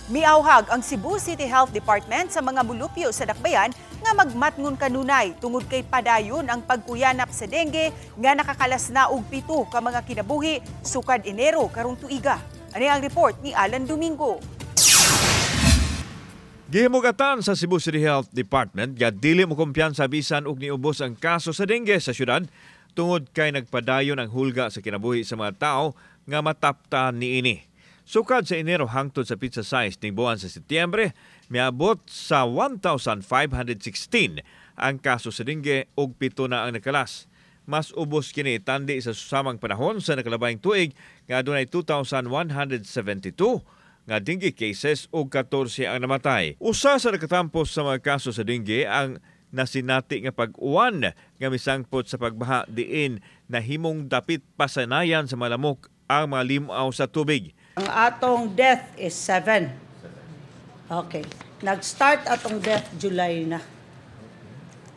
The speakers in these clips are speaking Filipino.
Miauhag ang Cebu City Health Department sa mga mulupyo sa dakbayan nga magmatngon kanunay tungod kay padayon ang pagkuyanap sa dengue nga nakakalas na og 7 ka mga kinabuhi sukad Enero karong tuiga. Ani ang report ni Alan Domingo. Gihimugatan sa Cebu City Health Department nga dili mo kumpiyansa bisan og niubos ang kaso sa dengue sa syudad tungod kay nagpadayon ang hulga sa kinabuhi sa mga tao nga mataptan niini. Sukad sa Enero hangtod sa pizza size ning buwan sa Setyembre, miabot sa 1,516 ang kaso sa dengue ug 7 na ang nakalas. Mas ubos kini tandi sa susamang panahon sa nakalabayng tuig nga adunay 2,172 nga dengue cases ug 14 ang namatay. Usa sa nakatampos sa mga kaso sa dengue ang nasinati nga pag-uwan nga misangpot sa pagbaha diin na himong dapit pasanayan sa malamok ang mga limaw sa tubig. Ang atong death is 7. Okay. Nag-start atong death July na.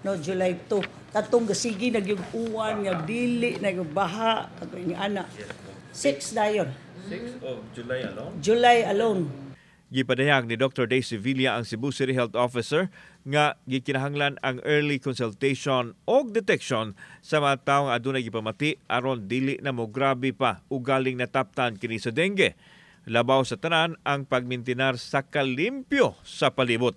No, July 2. Katong gasigi nagyuguan, nagdili, nagbaha, katong ana. 6 dayon. 6 of July alone? July alone. Gipadayag ni Dr. Daisy Villa ang Cebu City Health Officer nga gikinahanglan ang early consultation o detection sa mga tawo nga adunay gipamati aron dili na mo grabe pa ugaling nataptan kini sa dengue. Labaw sa tanan ang pagmintinar sa kalimpyo sa palibot.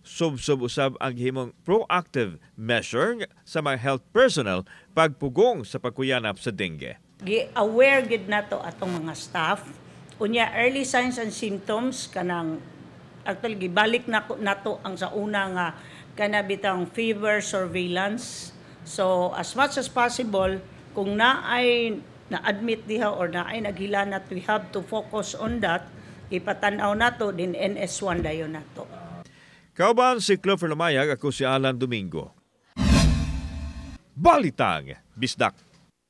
Sub-sub usab ang gihimong proactive measure sa mga health personnel pagpugong sa pagkuyanap sa dengue. Gi-aware gid nato atong mga staff unya early signs and symptoms kanang actually gibalik nato ang sa una nga kanabitang fever surveillance. So as much as possible kung naay na-admit diha or naay naghilanat, we have to focus on that. Ipatanaw nato din NS1 dayon nato. Kauban si Clover Lamayag, ako si Alan Domingo. Balitang Bisdak.